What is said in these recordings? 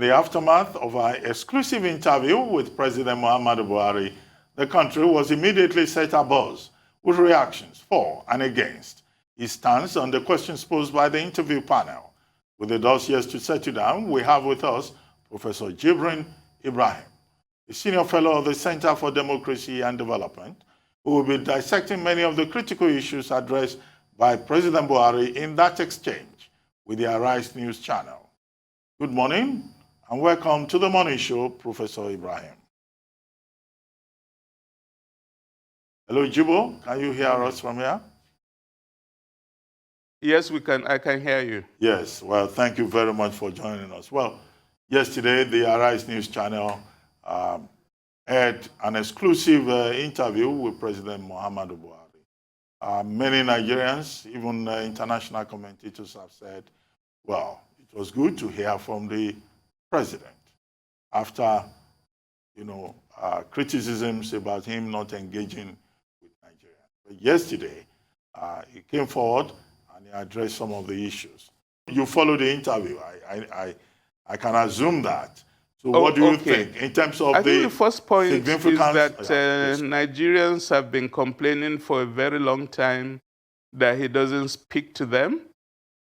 In the aftermath of our exclusive interview with President Muhammadu Buhari, the country was immediately set abuzz with reactions for and against his stance on the questions posed by the interview panel. With the dossiers to settle down, we have with us Professor Jibrin Ibrahim, a senior fellow of the Center for Democracy and Development, who will be dissecting many of the critical issues addressed by President Buhari in that exchange with the Arise News channel. Good morning and welcome to the Morning Show, Professor Ibrahim. Hello, Jibo. Can you hear us from here? Yes, we can. I can hear you. Yes. Well, thank you very much for joining us. Well, yesterday, the Arise News channel had an exclusive interview with President Muhammadu Buhari. Many Nigerians, even international commentators, have said, well, it was good to hear from the president after, criticisms about him not engaging with Nigeria. But yesterday, he came forward and he addressed some of the issues. You followed the interview. I can assume that. So what do you think in terms of I think the first point is that yes. Nigerians have been complaining for a very long time that he doesn't speak to them.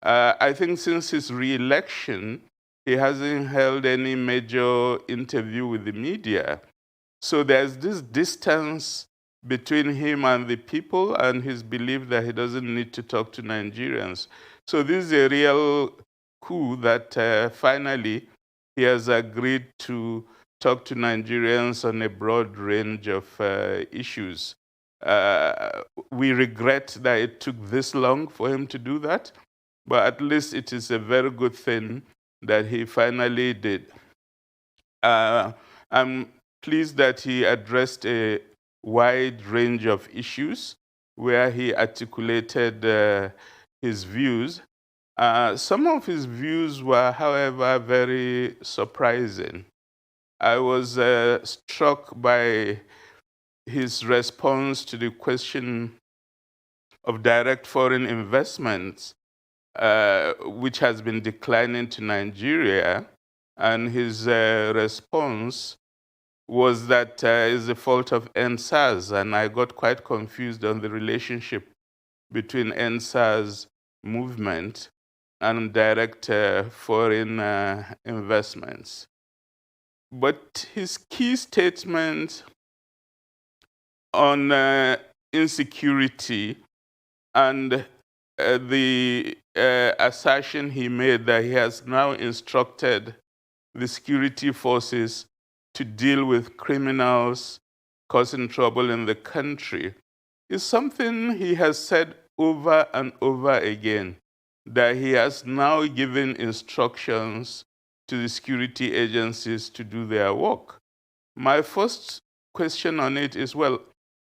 I think since his re-election, he hasn't held any major interview with the media. So there's this distance between him and the people and his belief that he doesn't need to talk to Nigerians. So this is a real coup that finally he has agreed to talk to Nigerians on a broad range of issues. We regret that it took this long for him to do that, but at least it is a very good thing that he finally did. I'm pleased that he addressed a wide range of issues where he articulated his views. Some of his views were, however, very surprising. I was struck by his response to the question of direct foreign investments, which has been declining to Nigeria, and his response was that it's the fault of NSAS, and I got quite confused on the relationship between NSAS movement and direct foreign investments. But his key statement on insecurity and the assertion he made that he has now instructed the security forces to deal with criminals causing trouble in the country is something he has said over and over again, that he has now given instructions to the security agencies to do their work. My first question on it is, well,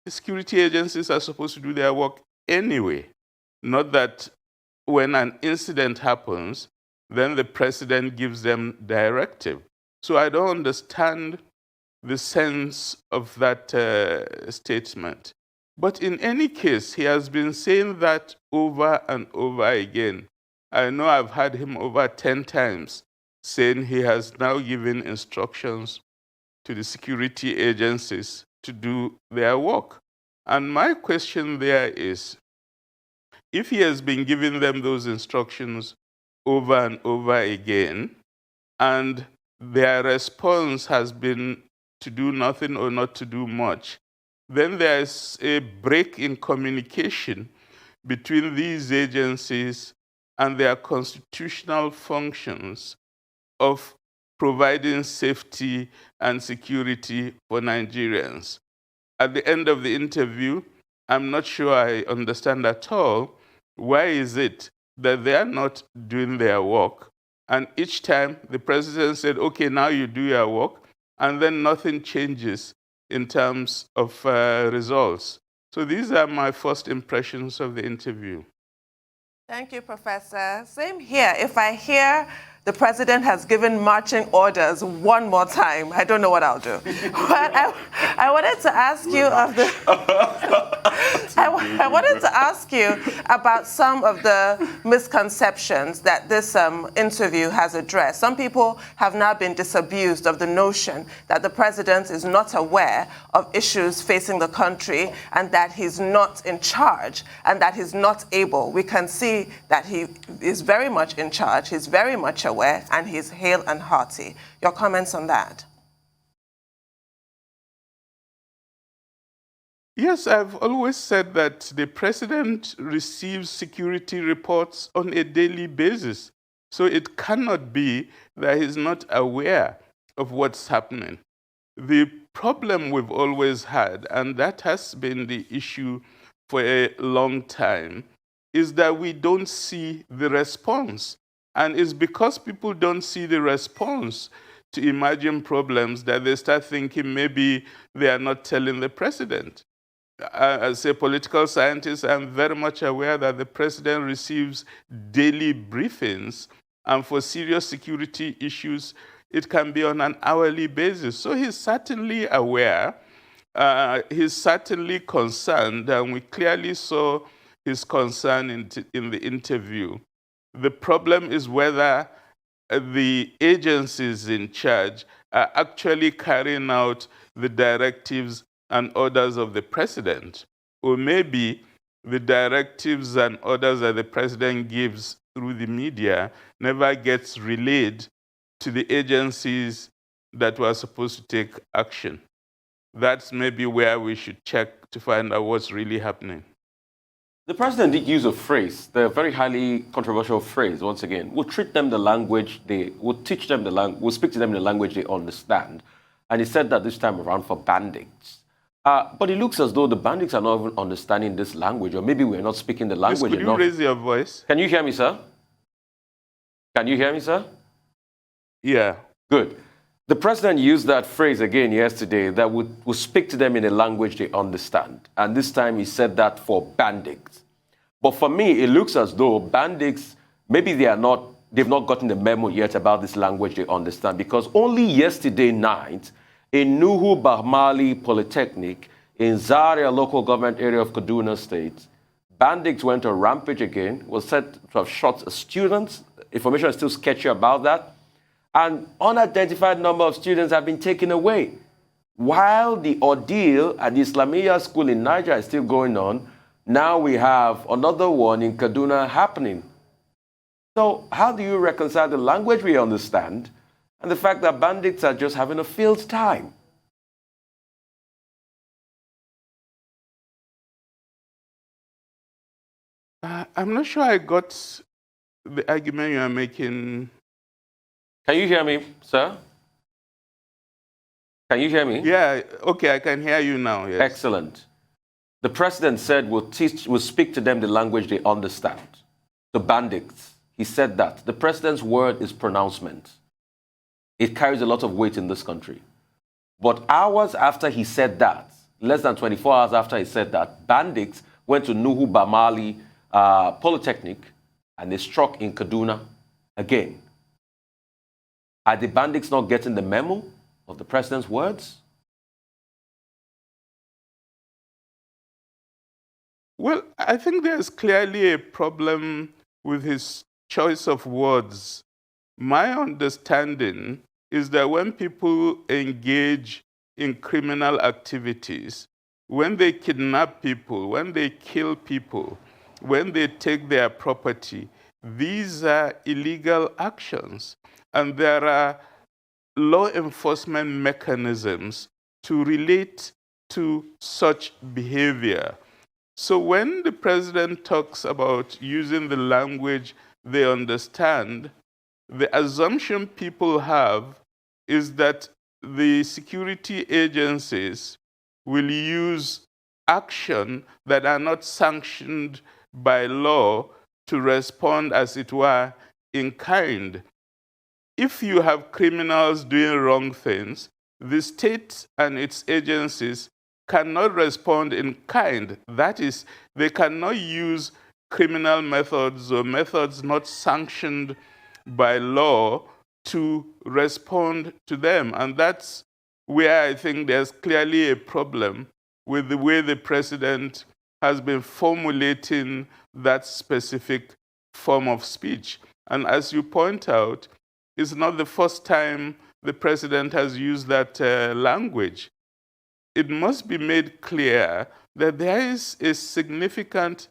the security agencies are supposed to do their work anyway, not that when an incident happens, then the president gives them directive. So I don't understand the sense of that statement. But in any case, he has been saying that over and over again. I know I've had him over 10 times saying he has now given instructions to the security agencies to do their work. And my question there is, if he has been giving them those instructions over and over again, and their response has been to do nothing or not to do much, then there's a break in communication between these agencies and their constitutional functions of providing safety and security for Nigerians. At the end of the interview, I'm not sure I understand at all why is it that they are not doing their work. And each time the president said, okay, now you do your work, and then nothing changes in terms of results. So these are my first impressions of the interview. Thank you, Professor. Same here. If I hear the president has given marching orders one more time, I don't know what I'll do. But I wanted to ask you of the I wanted to ask you about some of the misconceptions that this interview has addressed. Some people have now been disabused of the notion that the president is not aware of issues facing the country and that he's not in charge and that he's not able. We can see that he is very much in charge, he's very much aware, and he's hale and hearty. Your comments on that? Yes, I've always said that the president receives security reports on a daily basis. So it cannot be that he's not aware of what's happening. The problem we've always had, and that has been the issue for a long time, is that we don't see the response. And it's because people don't see the response to emerging problems that they start thinking maybe they are not telling the president. As a political scientist, I'm very much aware that the president receives daily briefings, and for serious security issues, it can be on an hourly basis. So he's certainly aware, he's certainly concerned, and we clearly saw his concern in the interview. The problem is whether the agencies in charge are actually carrying out the directives and orders of the president, or maybe the directives and orders that the president gives through the media never gets relayed to the agencies that were supposed to take action. That's maybe where we should check to find out what's really happening. The president did use a phrase, the very highly controversial phrase, once again, we'll treat them the language we'll teach them we'll speak to them in the language they understand. And he said that this time around for bandits. But it looks as though the bandits are not even understanding this language, or maybe we're not speaking the language enough. Could you raise your voice? Can you hear me, sir? Can you hear me, sir? Yeah. Good. The president used that phrase again yesterday, that we'll speak to them in a language they understand. And this time he said that for bandits. But for me, it looks as though bandits, maybe they've not gotten the memo yet about this language they understand, because only yesterday night, in Nuhu Bahmali Polytechnic, in Zaria local government area of Kaduna State, bandits went on rampage again, was said to have shot students. Information is still sketchy about that. And unidentified number of students have been taken away. While the ordeal at the Islamiyah school in Niger is still going on, now we have another one in Kaduna happening. So how do you reconcile the language we understand and the fact that bandits are just having a field time? I'm not sure I got the argument you are making. Can you hear me, sir? Can you hear me? Yeah, okay, I can hear you now. Yes. Excellent. The president said we'll speak to them the language they understand. The bandits, he said that. The president's word is pronouncement. It carries a lot of weight in this country. But hours after he said that, less than 24 hours after he said that, bandits went to Nuhu Bamali Polytechnic and they struck in Kaduna again. Are the bandits not getting the memo of the president's words? Well, I think there's clearly a problem with his choice of words. My understanding is that when people engage in criminal activities, when they kidnap people, when they kill people, when they take their property, these are illegal actions. And there are law enforcement mechanisms to relate to such behavior. So when the president talks about using the language they understand, the assumption people have is that the security agencies will use action that are not sanctioned by law to respond, as it were, in kind. If you have criminals doing wrong things, the state and its agencies cannot respond in kind. That is, they cannot use criminal methods or methods not sanctioned by law to respond to them. And that's where I think there's clearly a problem with the way the president has been formulating that specific form of speech. And as you point out, it's not the first time the president has used that language. It must be made clear that there is a significant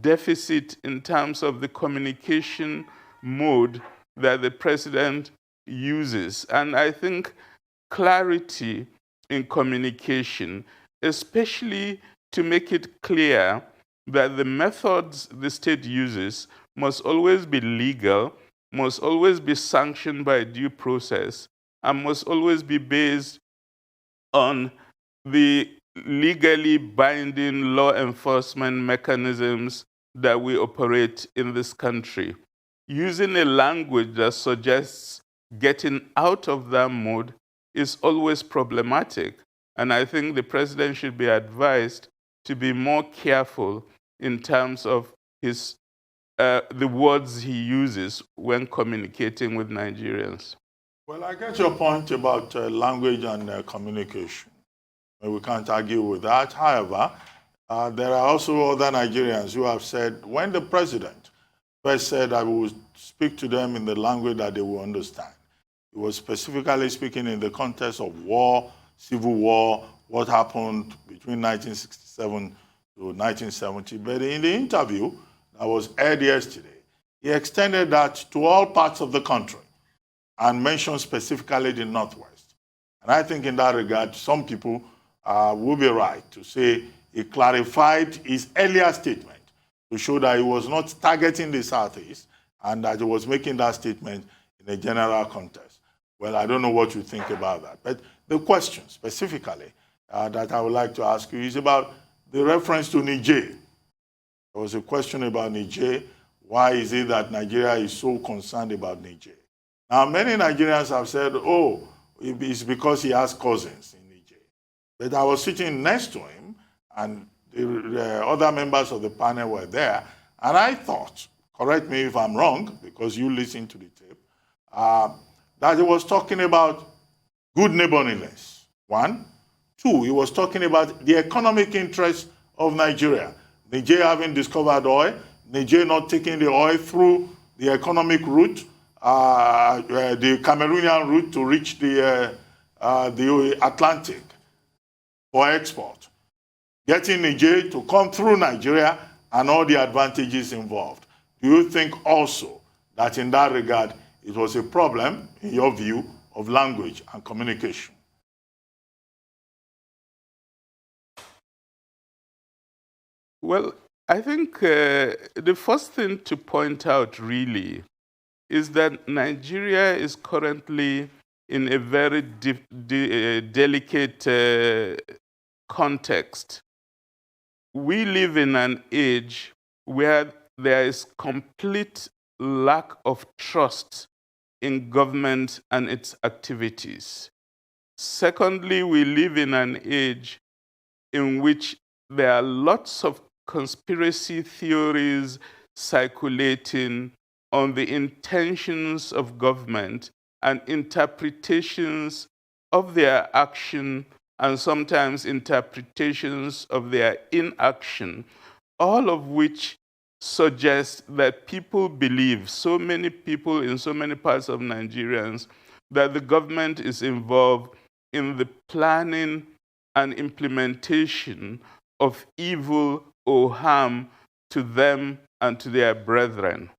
deficit in terms of the communication mode that the president uses. And I think clarity in communication, especially to make it clear that the methods the state uses must always be legal, must always be sanctioned by due process, and must always be based on the legally binding law enforcement mechanisms that we operate in this country. Using a language that suggests getting out of that mode is always problematic. And I think the president should be advised to be more careful in terms of the words he uses when communicating with Nigerians. Well, I get your point about language and communication. We can't argue with that. However, there are also other Nigerians who have said, when the president first said I would speak to them in the language that they will understand, he was specifically speaking in the context of war, civil war, what happened between 1967 to 1970. But in the interview that was aired yesterday, he extended that to all parts of the country and mentioned specifically the Northwest. And I think in that regard, some people will be right to say he clarified his earlier statement to show that he was not targeting the Southeast and that he was making that statement in a general context. Well, I don't know what you think about that. But the question specifically that I would like to ask you is about the reference to Niger. There was a question about Niger. Why is it that Nigeria is so concerned about Niger? Now, many Nigerians have said, oh, it's because he has cousins in Niger. But I was sitting next to him, and the other members of the panel were there, and I thought, correct me if I'm wrong, because you listened to the tape, that he was talking about good neighborliness, one. Two, he was talking about the economic interests of Nigeria. Niger having discovered oil, Niger not taking the oil through the economic route, the Cameroonian route to reach the Atlantic for export. Getting Niger to come through Nigeria and all the advantages involved. Do you think also that in that regard, it was a problem, in your view, of language and communication? Well, I think the first thing to point out really is that Nigeria is currently in a very delicate context. We live in an age where there is complete lack of trust in government and its activities. Secondly, we live in an age in which there are lots of conspiracy theories circulating on the intentions of government and interpretations of their action and sometimes interpretations of their inaction, all of which suggest that people believe, so many people in so many parts of Nigerians, that the government is involved in the planning and implementation of evil or harm to them and to their brethren.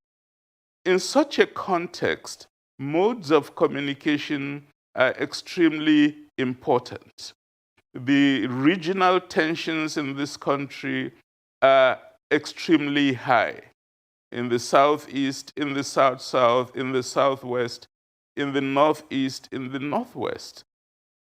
In such a context, modes of communication are extremely important. The regional tensions in this country are extremely high. In the southeast, in the south-south, in the southwest, in the northeast, in the northwest.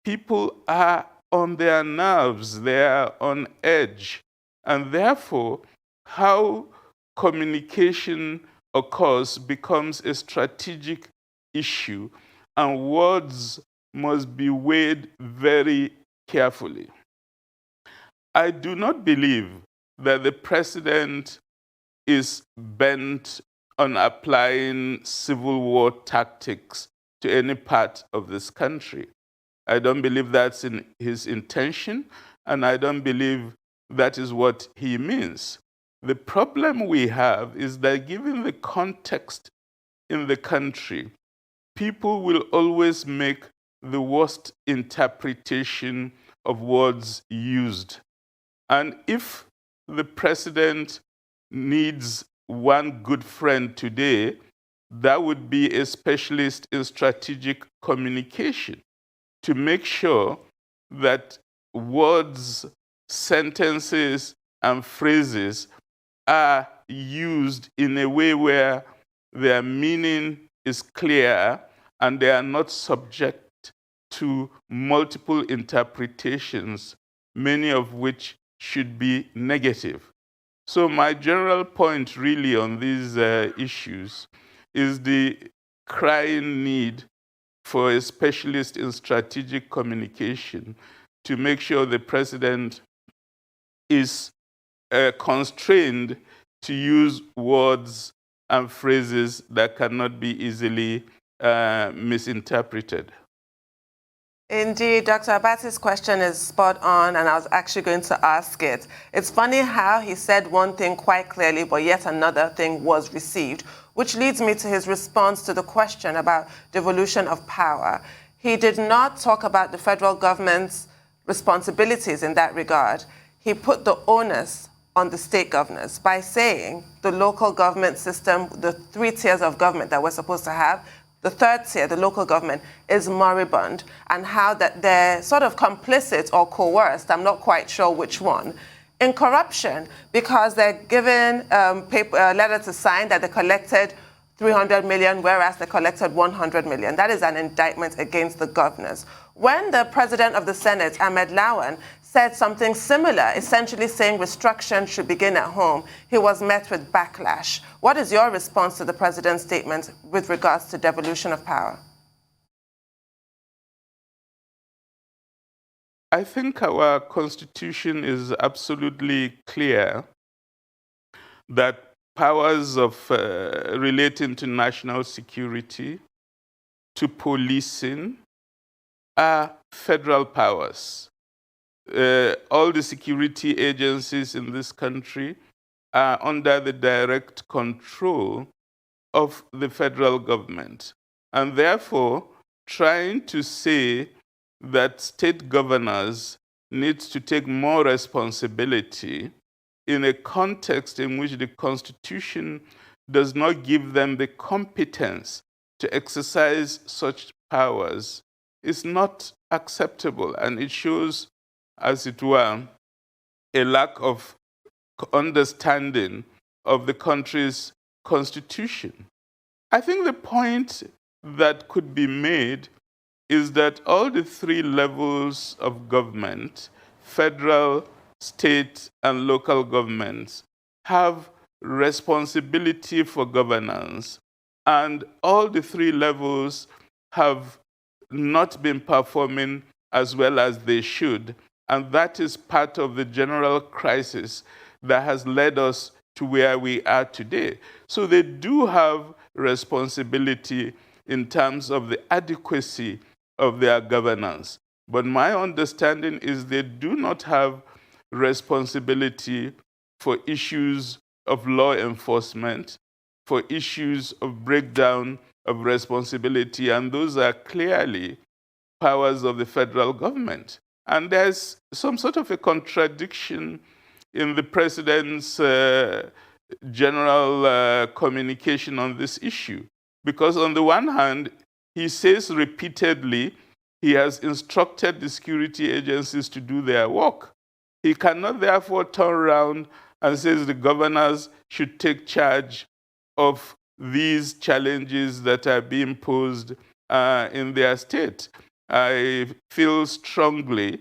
People are on their nerves, they are on edge. And therefore, how communication occurs becomes a strategic issue, and words must be weighed very carefully. I do not believe that the president is bent on applying civil war tactics to any part of this country. I don't believe that's in his intention, and I don't believe that is what he means. The problem we have is that given the context in the country, people will always make the worst interpretation of words used. And if the president needs one good friend today, that would be a specialist in strategic communication to make sure that words, sentences, and phrases are used in a way where their meaning is clear and they are not subject to multiple interpretations, many of which should be negative. So my general point really on these issues is the crying need for a specialist in strategic communication to make sure the president is constrained to use words and phrases that cannot be easily misinterpreted. Indeed, Dr. Abati's question is spot on, and I was actually going to ask it. It's funny how he said one thing quite clearly, but yet another thing was received, which leads me to his response to the question about devolution of power. He did not talk about the federal government's responsibilities in that regard. He put the onus on the state governors by saying the local government system, the 3 tiers of government that we're supposed to have, the 3rd tier, the local government, is moribund, and how that they're sort of complicit or coerced, I'm not quite sure which one, in corruption, because they're given a letter to sign that they collected 300 million, whereas they collected 100 million. That is an indictment against the governors. When the president of the Senate, Ahmed Lawan, said something similar, essentially saying restructuring should begin at home, he was met with backlash. What is your response to the president's statement with regards to devolution of power? I think our Constitution is absolutely clear that powers of relating to national security, to policing, are federal powers. All the security agencies in this country are under the direct control of the federal government. And therefore, trying to say that state governors need to take more responsibility in a context in which the Constitution does not give them the competence to exercise such powers is not acceptable, and it shows, as it were, a lack of understanding of the country's constitution. I think the point that could be made is that all the 3 levels of government, federal, state, and local governments, have responsibility for governance, and all the 3 levels have not been performing as well as they should. And that is part of the general crisis that has led us to where we are today. So they do have responsibility in terms of the adequacy of their governance. But my understanding is they do not have responsibility for issues of law enforcement, for issues of breakdown of responsibility, and those are clearly powers of the federal government. And there's some sort of a contradiction in the president's general communication on this issue. Because on the one hand, he says repeatedly he has instructed the security agencies to do their work. He cannot therefore turn around and say the governors should take charge of these challenges that are being posed in their state. I feel strongly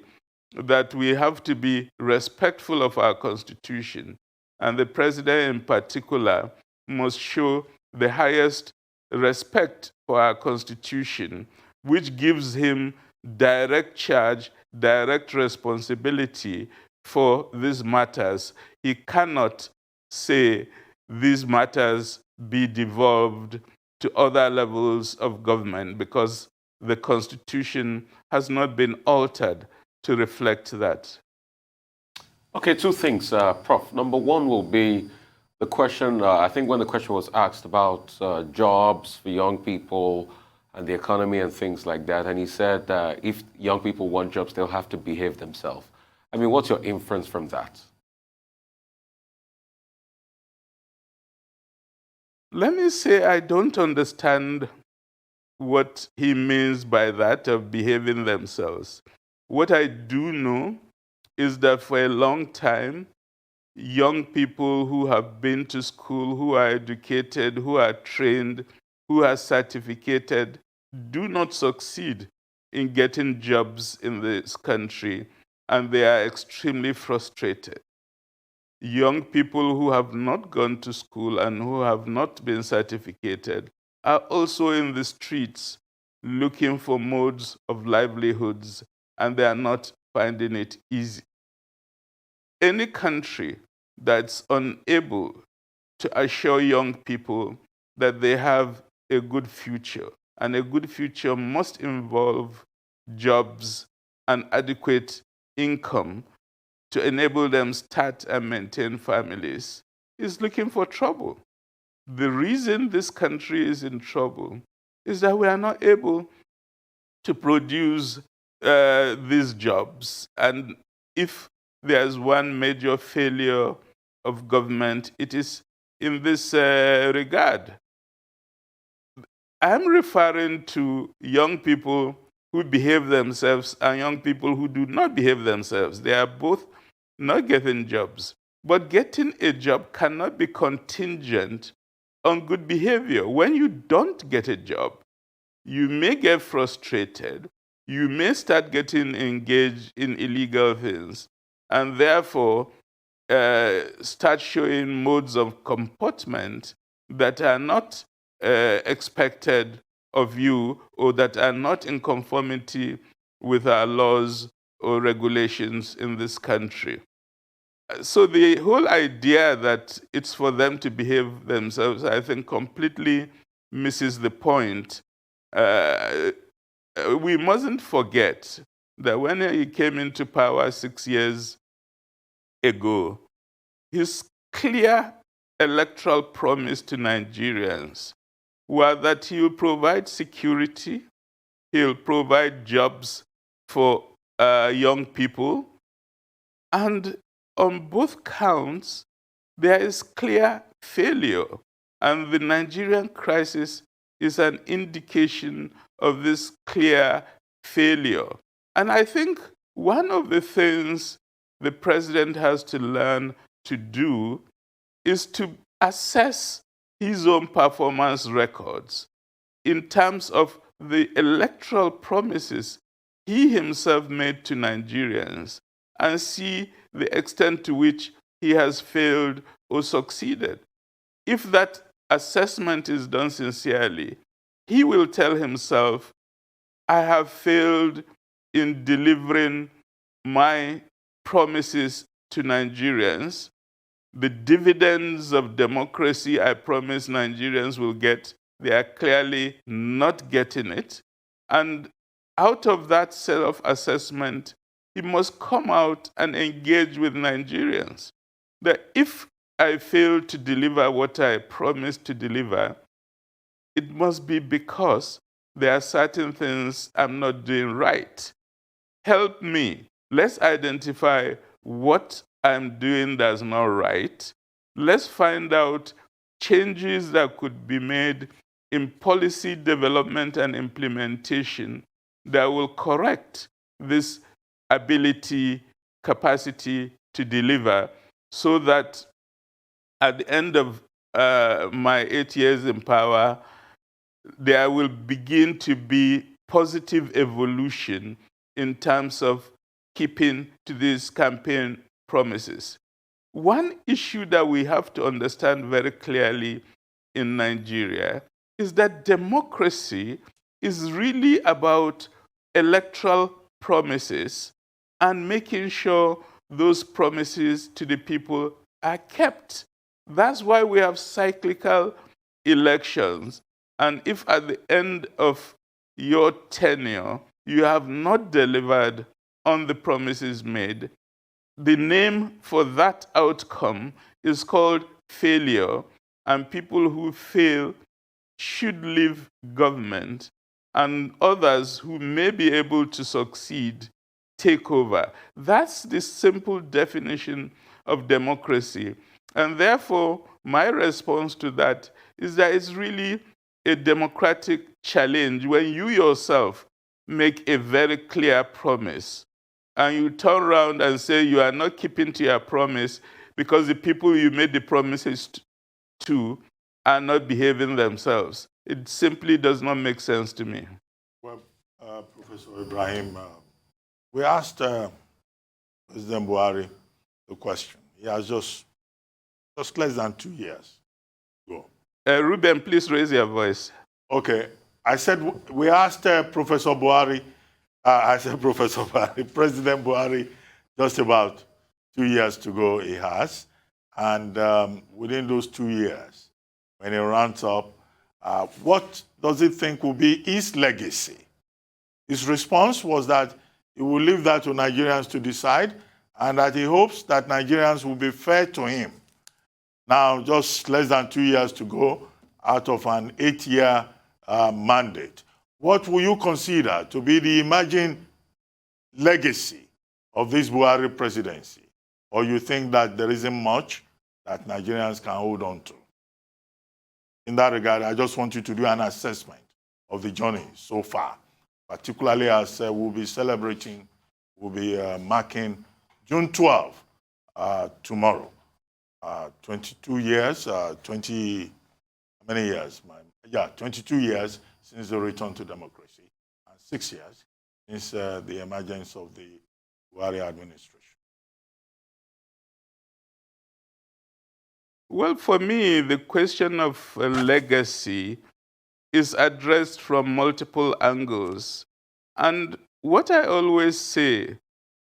that we have to be respectful of our Constitution, and the president in particular must show the highest respect for our Constitution, which gives him direct charge, direct responsibility for these matters. He cannot say these matters be devolved to other levels of government because the Constitution has not been altered to reflect that. Okay, two things, Prof. Number one will be the question, I think when the question was asked about jobs for young people and the economy and things like that, and he said if young people want jobs, they'll have to behave themselves. I mean, what's your inference from that? Let me say I don't understand what he means by that of behaving themselves. What I do know is that for a long time, young people who have been to school, who are educated, who are trained, who are certificated, do not succeed in getting jobs in this country, and they are extremely frustrated. Young people who have not gone to school and who have not been certificated are also in the streets looking for modes of livelihoods, and they are not finding it easy. Any country that's unable to assure young people that they have a good future, and a good future must involve jobs and adequate income to enable them start and maintain families, is looking for trouble. The reason this country is in trouble is that we are not able to produce these jobs. And if there's one major failure of government, it is in this regard. I'm referring to young people who behave themselves and young people who do not behave themselves. They are both not getting jobs. But getting a job cannot be contingent on good behavior. When you don't get a job, you may get frustrated. You may start getting engaged in illegal things, and therefore start showing modes of comportment that are not expected of you, or that are not in conformity with our laws or regulations in this country. So the whole idea that it's for them to behave themselves, I think, completely misses the point. We mustn't forget that when he came into power 6 years ago, his clear electoral promise to Nigerians was that he will provide security, he'll provide jobs for young people, and on both counts, there is clear failure. And the Nigerian crisis is an indication of this clear failure. And I think one of the things the president has to learn to do is to assess his own performance records in terms of the electoral promises he himself made to Nigerians, and see the extent to which he has failed or succeeded. If that assessment is done sincerely, he will tell himself, I have failed in delivering my promises to Nigerians. The dividends of democracy I promised Nigerians will get, they are clearly not getting it. And out of that self-assessment, he must come out and engage with Nigerians. That if I fail to deliver what I promised to deliver, it must be because there are certain things I'm not doing right. Help me. Let's identify what I'm doing that's not right. Let's find out changes that could be made in policy development and implementation that will correct this ability, capacity to deliver, so that at the end of my 8 years in power, there will begin to be positive evolution in terms of keeping to these campaign promises. One issue that we have to understand very clearly in Nigeria is that democracy is really about electoral promises and making sure those promises to the people are kept. That's why we have cyclical elections. And if at the end of your tenure you have not delivered on the promises made, the name for that outcome is called failure, and people who fail should leave government, and others who may be able to succeed take over. That's the simple definition of democracy. And therefore, my response to that is that it's really a democratic challenge when you yourself make a very clear promise and you turn around and say you are not keeping to your promise because the people you made the promises to are not behaving themselves. It simply does not make sense to me. Well, Professor Ibrahim, we asked President Buhari the question. He has just less than 2 years to go. Ruben, please raise your voice. Okay. I said we asked Professor Buhari, President Buhari, just about 2 years to go he has. And within those 2 years, when he runs up, what does he think will be his legacy? His response was that he will leave that to Nigerians to decide and that he hopes that Nigerians will be fair to him. Now, just less than 2 years to go out of an 8-year mandate. What will you consider to be the emerging legacy of this Buhari presidency? Or you think that there isn't much that Nigerians can hold on to? In that regard, I just want you to do an assessment of the journey so far, particularly as we'll be celebrating, we'll be marking June 12 tomorrow. 22 years, 20, how many years? 22 years since the return to democracy, and 6 years since the emergence of the Buhari administration. Well, for me, the question of legacy is addressed from multiple angles. And what I always say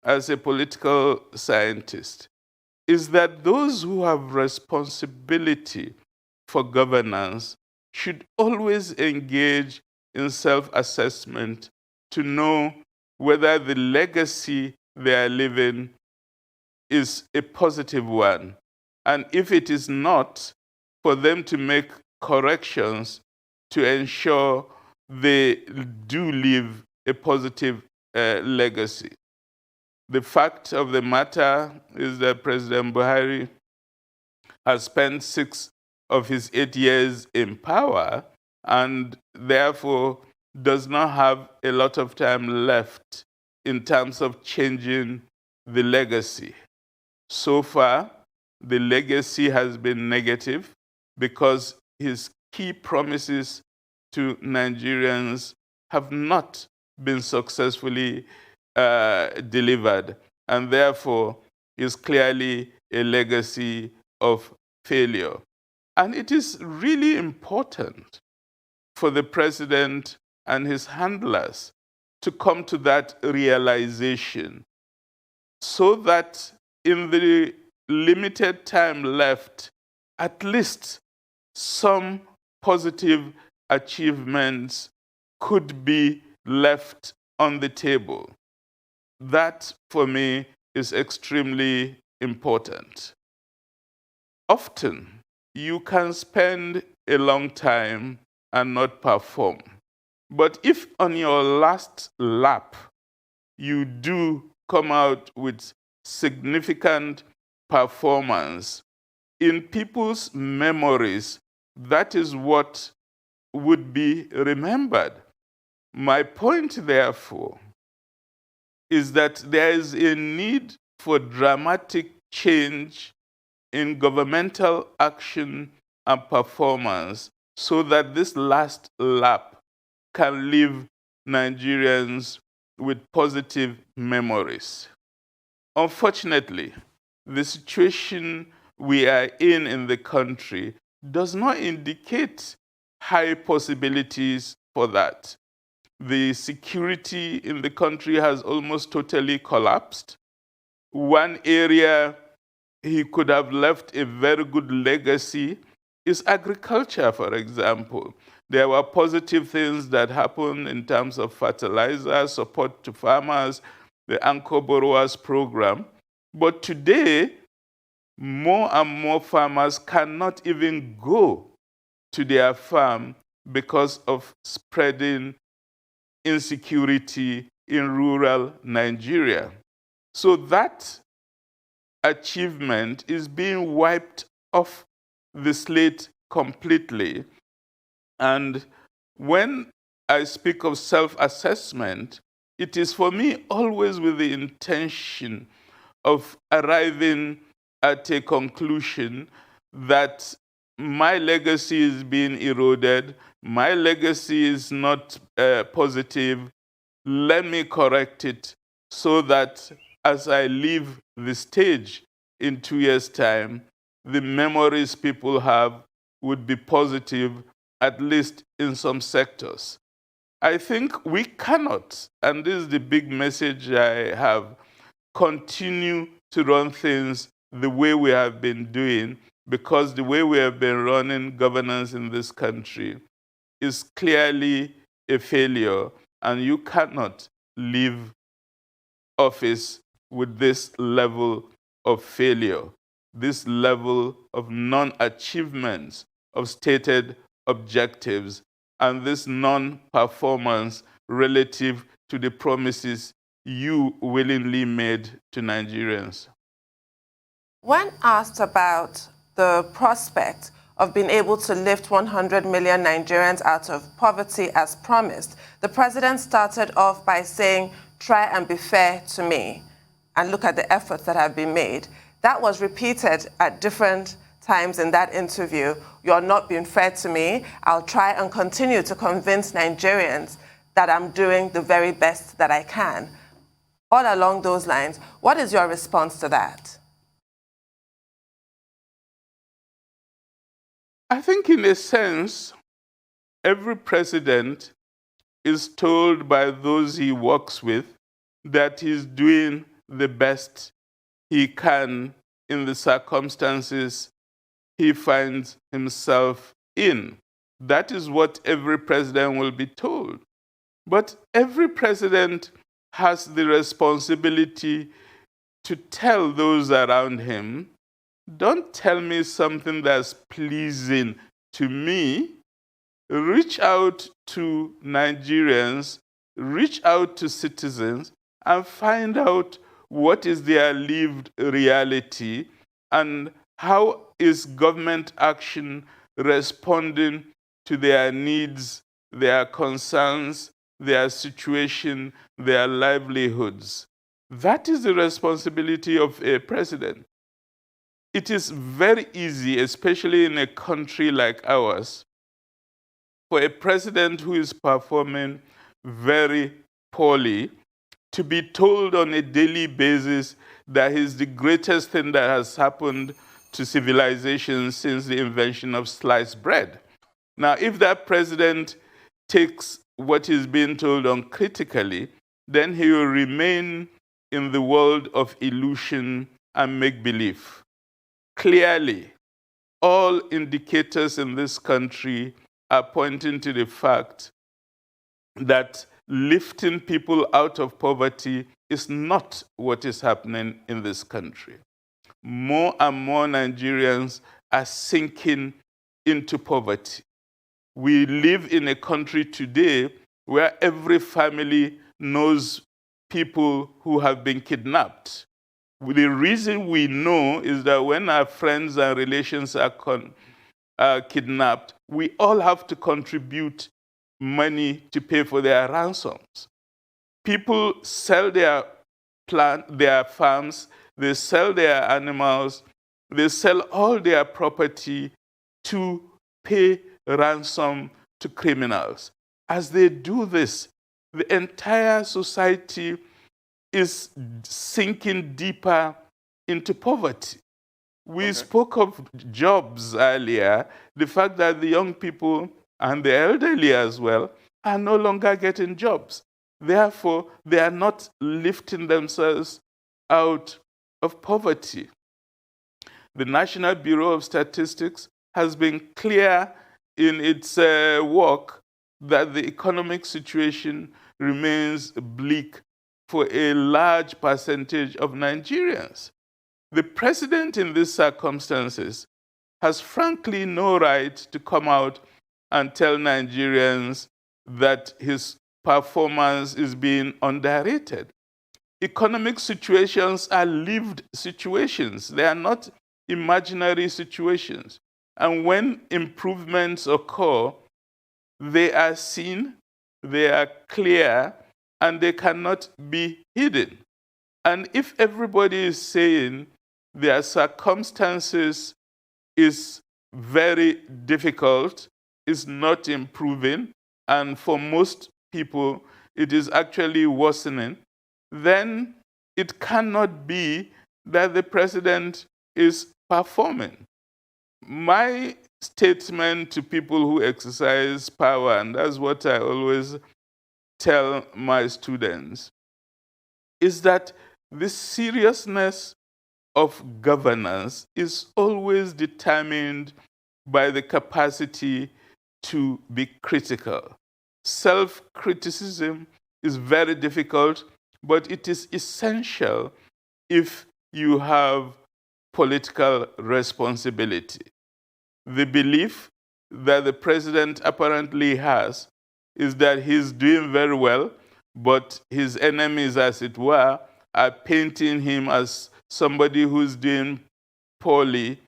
as a political scientist is that those who have responsibility for governance should always engage in self-assessment to know whether the legacy they are leaving is a positive one. And if it is not, for them to make corrections to ensure they do leave a positive legacy. The fact of the matter is that President Buhari has spent 6 of his 8 years in power and therefore does not have a lot of time left in terms of changing the legacy. So far, the legacy has been negative because his key promises to Nigerians have not been successfully delivered, and therefore is clearly a legacy of failure. And it is really important for the president and his handlers to come to that realization so that in the limited time left, at least some positive achievements could be left on the table. That, for me, is extremely important. Often, you can spend a long time and not perform. But if on your last lap, you do come out with significant performance, in people's memories, that is what would be remembered. My point, therefore, is that there is a need for dramatic change in governmental action and performance so that this last lap can leave Nigerians with positive memories. Unfortunately, the situation we are in the country does not indicate high possibilities for that. The security in the country has almost totally collapsed. One area he could have left a very good legacy is agriculture, for example. There were positive things that happened in terms of fertilizer, support to farmers, the Anchor Borrowers Program. But today, more and more farmers cannot even go to their farm because of spreading insecurity in rural Nigeria. So that achievement is being wiped off the slate completely. And when I speak of self-assessment, it is for me always with the intention of arriving at a conclusion that my legacy is being eroded, my legacy is not positive, let me correct it so that as I leave the stage in 2 years' time, the memories people have would be positive, at least in some sectors. I think we cannot, and this is the big message I have, continue to run things the way we have been doing, because the way we have been running governance in this country is clearly a failure, and you cannot leave office with this level of failure, this level of non-achievements of stated objectives, and this non-performance relative to the promises you willingly made to Nigerians. When asked about the prospect of being able to lift 100 million Nigerians out of poverty as promised, the president started off by saying, "Try and be fair to me, and look at the efforts that have been made." That was repeated at different times in that interview. "You're not being fair to me. I'll try and continue to convince Nigerians that I'm doing the very best that I can." All along those lines, what is your response to that? I think in a sense, every president is told by those he works with that he's doing the best he can in the circumstances he finds himself in. That is what every president will be told. But every president has the responsibility to tell those around him, don't tell me something that's pleasing to me. Reach out to Nigerians, reach out to citizens, and find out what is their lived reality and how is government action responding to their needs, their concerns, their situation, their livelihoods. That is the responsibility of a president. It is very easy, especially in a country like ours, for a president who is performing very poorly to be told on a daily basis that he's the greatest thing that has happened to civilization since the invention of sliced bread. Now, if that president takes what he's being told uncritically, then he will remain in the world of illusion and make-believe. Clearly, all indicators in this country are pointing to the fact that lifting people out of poverty is not what is happening in this country. More and more Nigerians are sinking into poverty. We live in a country today where every family knows people who have been kidnapped. The reason we know is that when our friends and relations are kidnapped, we all have to contribute money to pay for their ransoms. People sell their farms, they sell their animals, they sell all their property to pay ransom to criminals. As they do this, the entire society is sinking deeper into poverty. We spoke of jobs earlier, the fact that the young people and the elderly as well are no longer getting jobs. Therefore, they are not lifting themselves out of poverty. The National Bureau of Statistics has been clear in its work that the economic situation remains bleak for a large percentage of Nigerians. The president in these circumstances has frankly no right to come out and tell Nigerians that his performance is being underrated. Economic situations are lived situations. They are not imaginary situations. And when improvements occur, they are seen, they are clear, and they cannot be hidden. And if everybody is saying their circumstances is very difficult, is not improving, and for most people it is actually worsening, then it cannot be that the president is performing. My statement to people who exercise power, and that's what I always tell my students, is that the seriousness of governance is always determined by the capacity to be critical. Self-criticism is very difficult, but it is essential if you have political responsibility. The belief that the president apparently has is that he's doing very well, but his enemies, as it were, are painting him as somebody who's doing poorly,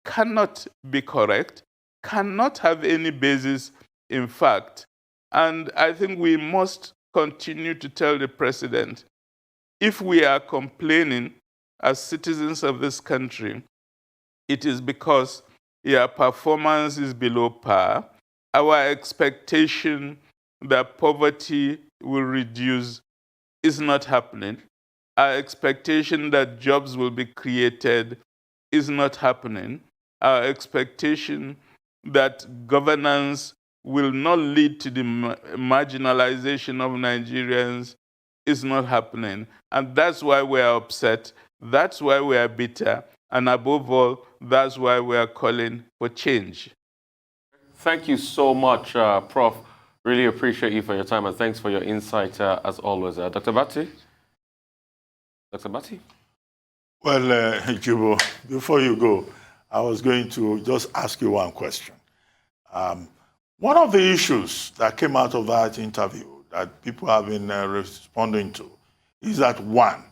cannot be correct, cannot have any basis in fact. And I think we must continue to tell the president, if we are complaining as citizens of this country, it is because your performance is below par. Our expectation that poverty will reduce is not happening. Our expectation that jobs will be created is not happening. Our expectation that governance will not lead to the marginalization of Nigerians is not happening. And that's why we are upset. That's why we are bitter. And above all, that's why we are calling for change. Thank you so much, Prof. Really appreciate you for your time, and thanks for your insight as always. Dr. Bati? Dr. Bati? Well, Jibo, before you go, I was going to just ask you one question. One of the issues that came out of that interview that people have been responding to is that, one,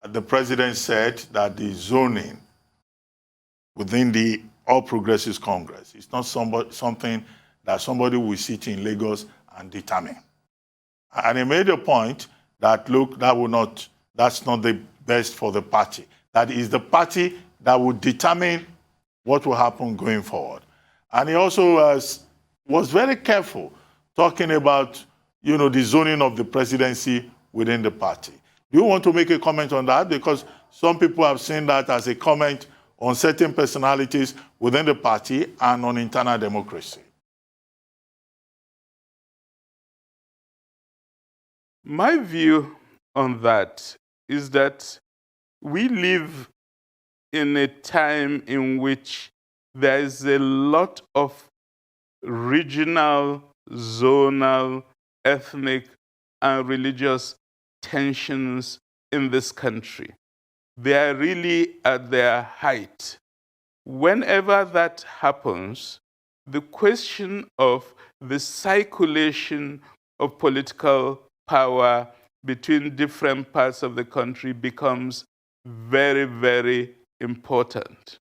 the president said that the zoning within the All Progressives Congress is not something that somebody will sit in Lagos and determine. And he made a point that, look, that's not the best for the party. That is the party that will determine what will happen going forward. And he also was very careful talking about, the zoning of the presidency within the party. Do you want to make a comment on that? Because some people have seen that as a comment on certain personalities within the party and on internal democracy. My view on that is that we live in a time in which there is a lot of regional, zonal, ethnic, and religious tensions in this country. They are really at their height. Whenever that happens, the question of the circulation of political power between different parts of the country becomes very, very important.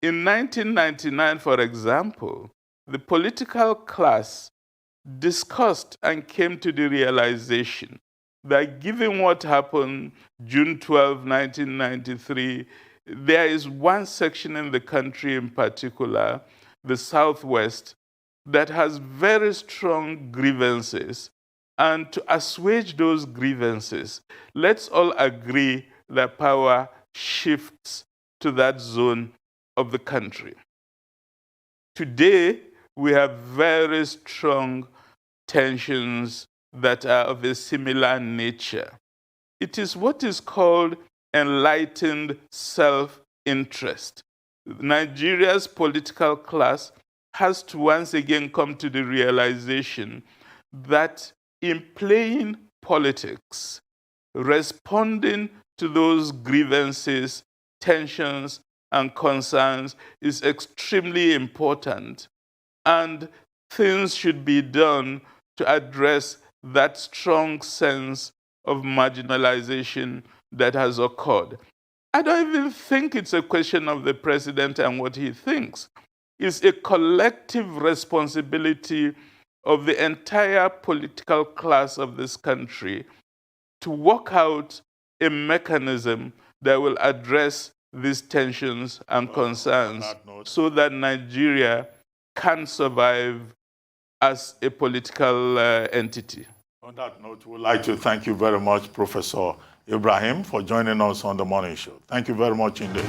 In 1999, for example, the political class discussed and came to the realization that given what happened June 12, 1993, there is one section in the country in particular, the Southwest, that has very strong grievances. And to assuage those grievances, let's all agree that power shifts to that zone of the country. Today, we have very strong tensions that are of a similar nature. It is what is called enlightened self-interest. Nigeria's political class has to once again come to the realization that in playing politics, responding to those grievances tensions and concerns is extremely important, and things should be done to address that strong sense of marginalization that has occurred. I don't even think it's a question of the president and what he thinks. It's a collective responsibility of the entire political class of this country to work out a mechanism that will address these tensions and concerns so that Nigeria can survive as a political entity. On that note, we'd like to thank you very much, Professor Ibrahim, for joining us on the morning show. Thank you very much indeed.